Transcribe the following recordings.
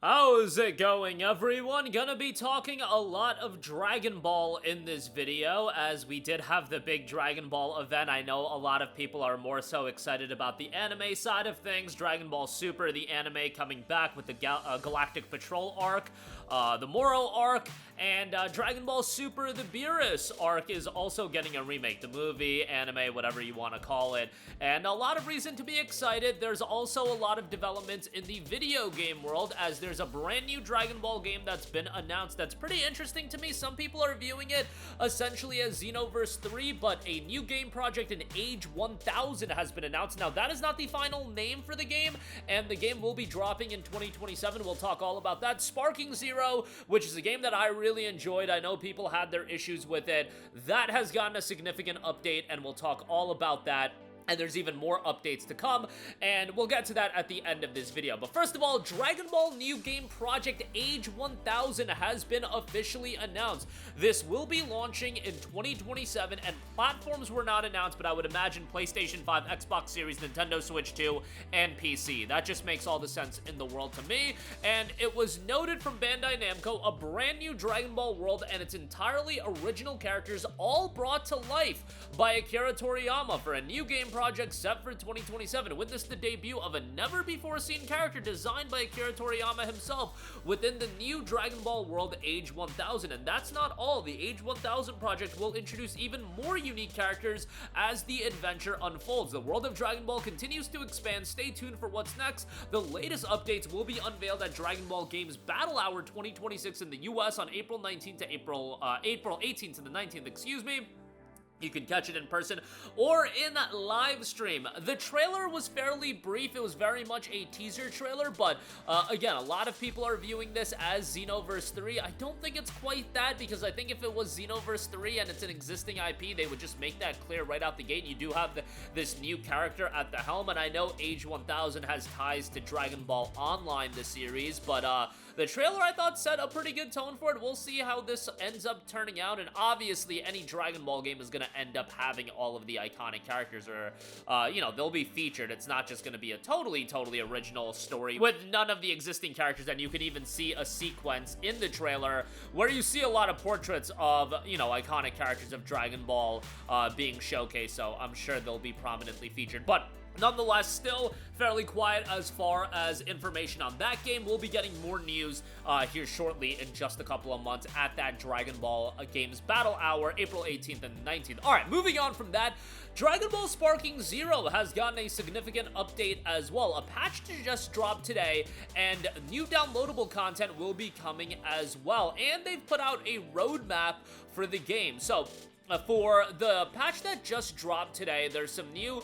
How's it going, everyone? Gonna be talking a lot of Dragon Ball in this video, as we did have the big Dragon Ball event. I know a lot of people are more so excited about the anime side of things. Dragon Ball Super, the anime, coming back with the Galactic Patrol arc, the Moro arc, and Dragon Ball Super, the Beerus arc is also getting a remake. The movie, anime, whatever you want to call it. And a lot of reason to be excited. There's also a lot of developments in the video game world, as there's a brand new Dragon Ball game that's been announced that's pretty interesting to me. Some people are viewing it essentially as Xenoverse 3, but a new game project in Age 1000 has been announced. Now, that is not the final name for the game, and the game will be dropping in 2027. We'll talk all about that. Sparking Zero, which is a game that I really enjoyed. I know people had their issues with it. That has gotten a significant update, and we'll talk all about that. And there's even more updates to come, and we'll get to that at the end of this video. But first of all, Dragon Ball new game project Age 1000 has been officially announced. This will be launching in 2027, and platforms were not announced, but I would imagine PlayStation 5, Xbox Series, Nintendo Switch 2, and PC. That just makes all the sense in the world to me. And it was noted from Bandai Namco, a brand new Dragon Ball world and its entirely original characters, all brought to life by Akira Toriyama for a new game project set for 2027. Witness the debut of a never-before-seen character designed by Akira Toriyama himself within the new Dragon Ball world Age 1000. And that's not all. The Age 1000 project will introduce even more unique characters as the adventure unfolds. The world of Dragon Ball continues to expand. Stay tuned for what's next. The latest updates will be unveiled at Dragon Ball Games Battle Hour 2026 in the US on April 19th to April 18th to the 19th, excuse me. You can catch it in person or in live stream. The trailer was fairly brief. It was very much a teaser trailer, but again, a lot of people are viewing this as Xenoverse 3. I don't think it's quite that, because I think if it was Xenoverse 3 and it's an existing IP, they would just make that clear right out the gate. You do have this new character at the helm, and I know Age 1000 has ties to Dragon Ball Online, the series, but the trailer, I thought, set a pretty good tone for it. We'll see how this ends up turning out, and obviously any Dragon Ball game is going to end up having all of the iconic characters, or, they'll be featured. It's not just going to be a totally original story with none of the existing characters, and you can even see a sequence in the trailer where you see a lot of portraits of, iconic characters of Dragon Ball being showcased, so I'm sure they'll be prominently featured. But nonetheless, still fairly quiet as far as information on that game. We'll be getting more news here shortly in just a couple of months at that Dragon Ball Games Battle Hour, April 18th and 19th. Alright, moving on from that, Dragon Ball Sparking Zero has gotten a significant update as well. A patch just dropped today, and new downloadable content will be coming as well. And they've put out a roadmap for the game. So, for the patch that just dropped today, there's some new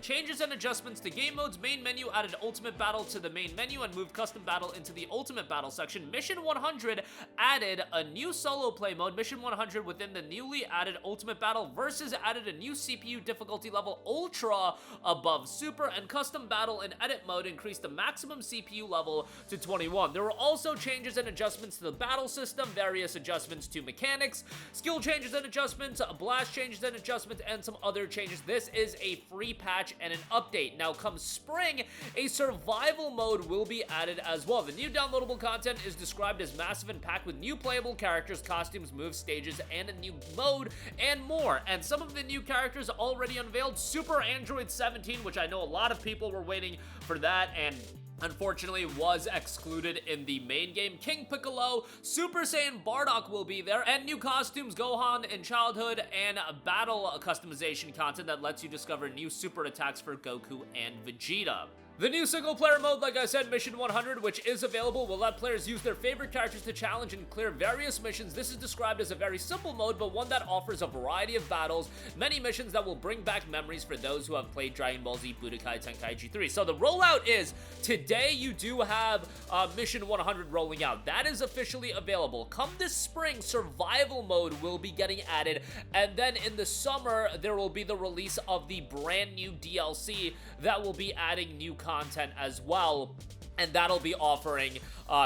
changes and adjustments to game modes. Main menu added Ultimate Battle to the main menu and moved Custom Battle into the Ultimate Battle section. Mission 100 added a new solo play mode. Mission 100 within the newly added Ultimate Battle Versus added a new CPU difficulty level, Ultra, above Super, and Custom Battle in Edit mode increased the maximum CPU level to 21. There were also changes and adjustments to the battle system, various adjustments to mechanics, skill changes and adjustments, blast changes and adjustments, and some other changes. This is a free patch and an update. Now, come spring, a survival mode will be added as well. The new downloadable content is described as massive and packed with new playable characters, costumes, moves, stages, and a new mode, and more. And some of the new characters already unveiled: Super Android 17, which I know a lot of people were waiting for that, and unfortunately was excluded in the main game. King Piccolo, Super Saiyan Bardock will be there, and new costumes, Gohan in childhood, and battle customization content that lets you discover new super attacks for Goku and Vegeta. The new single-player mode, like I said, Mission 100, which is available, will let players use their favorite characters to challenge and clear various missions. This is described as a very simple mode, but one that offers a variety of battles, many missions that will bring back memories for those who have played Dragon Ball Z Budokai Tenkaichi 3. So the rollout is, today you do have Mission 100 rolling out. That is officially available. Come this spring, survival mode will be getting added, and then in the summer, there will be the release of the brand new DLC that will be adding new content as well. and that'll be offering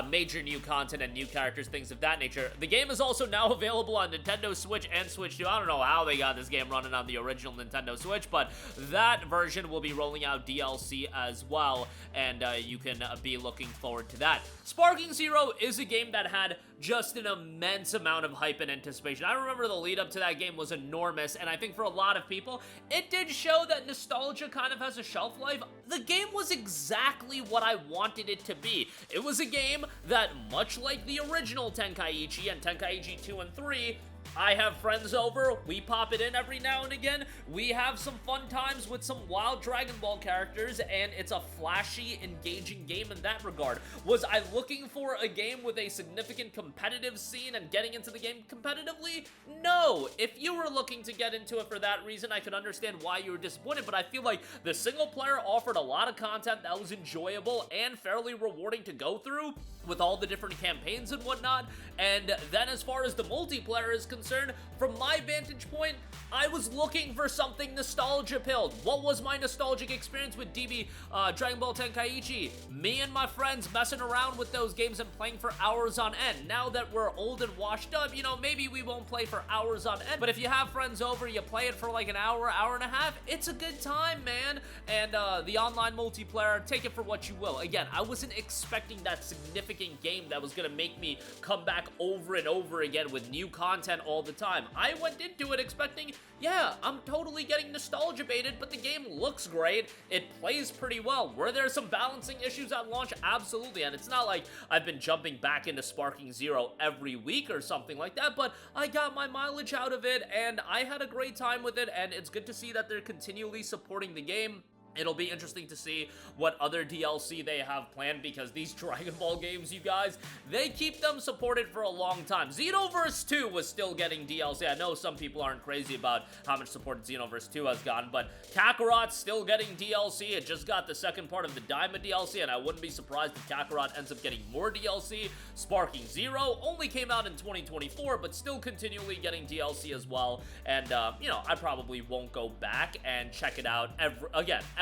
major new content and new characters, things of that nature. The game is also now available on Nintendo Switch and Switch 2. I don't know how they got this game running on the original Nintendo Switch, but that version will be rolling out DLC as well, and you can be looking forward to that. Sparking Zero is a game that had just an immense amount of hype and anticipation. I remember the lead up to that game was enormous, and I think for a lot of people, it did show that nostalgia kind of has a shelf life. The game was exactly what I wanted it to be. It was a game that, much like the original Tenkaichi and Tenkaichi 2 and 3, I have friends over, we pop it in every now and again, we have some fun times with some wild Dragon Ball characters, and it's a flashy, engaging game in that regard. Was I looking for a game with a significant competitive scene and getting into the game competitively? No! If you were looking to get into it for that reason, I could understand why you were disappointed, but I feel like the single player offered a lot of content that was enjoyable and fairly rewarding to go through, with all the different campaigns and whatnot. And then as far as the multiplayer is concerned, from my vantage point, I was looking for something nostalgia-pilled. What was my nostalgic experience with Dragon Ball Tenkaichi? Me and my friends messing around with those games and playing for hours on end. Now that we're old and washed up, you know, maybe we won't play for hours on end, but if you have friends over, you play it for like an hour, hour and a half, it's a good time, man. And the online multiplayer, take it for what you will. Again, I wasn't expecting that significant game that was gonna make me come back over and over again with new content all the time. I went into it expecting, yeah, I'm totally getting nostalgia baited, but the game looks great. It plays pretty well. Were there some balancing issues at launch? Absolutely, and it's not like I've been jumping back into Sparking Zero every week or something like that, but I got my mileage out of it, and I had a great time with it, and it's good to see that they're continually supporting the game. It'll be interesting to see what other DLC they have planned, because these Dragon Ball games, you guys, they keep them supported for a long time. Xenoverse 2 was still getting DLC. I know some people aren't crazy about how much support Xenoverse 2 has gotten, but Kakarot's still getting DLC. It just got the second part of the Daima DLC, and I wouldn't be surprised if Kakarot ends up getting more DLC. Sparking Zero only came out in 2024, but still continually getting DLC as well. And, you know, I probably won't go back and check it out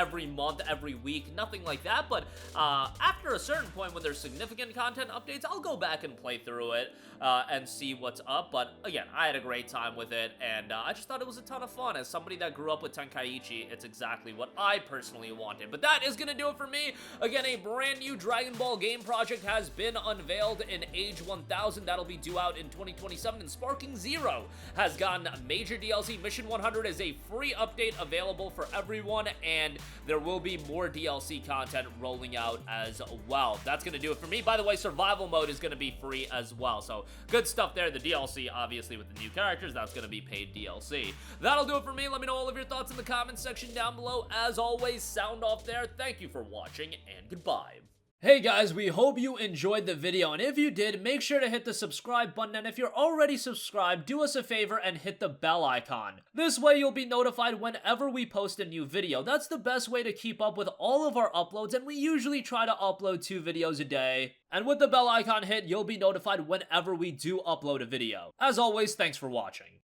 every month, every week, nothing like that, but after a certain point when there's significant content updates, I'll go back and play through it and see what's up. But again, I had a great time with it, and I just thought it was a ton of fun. As somebody that grew up with Tenkaichi, it's exactly what I personally wanted. But that is gonna do it for me. Again, a brand new Dragon Ball game project has been unveiled in Age 1000. That'll be due out in 2027, and Sparking Zero has gotten major DLC. Mission 100 is a free update available for everyone, and there will be more DLC content rolling out as well. That's going to do it for me. By the way, survival mode is going to be free as well, so good stuff there. The DLC, obviously, with the new characters, that's going to be paid DLC. That'll do it for me. Let me know all of your thoughts in the comments section down below. As always, sound off there. Thank you for watching, and goodbye. Hey guys, we hope you enjoyed the video, and if you did, make sure to hit the subscribe button, and if you're already subscribed, do us a favor and hit the bell icon. This way you'll be notified whenever we post a new video. That's the best way to keep up with all of our uploads, and we usually try to upload 2 videos a day. And with the bell icon hit, you'll be notified whenever we do upload a video. As always, thanks for watching.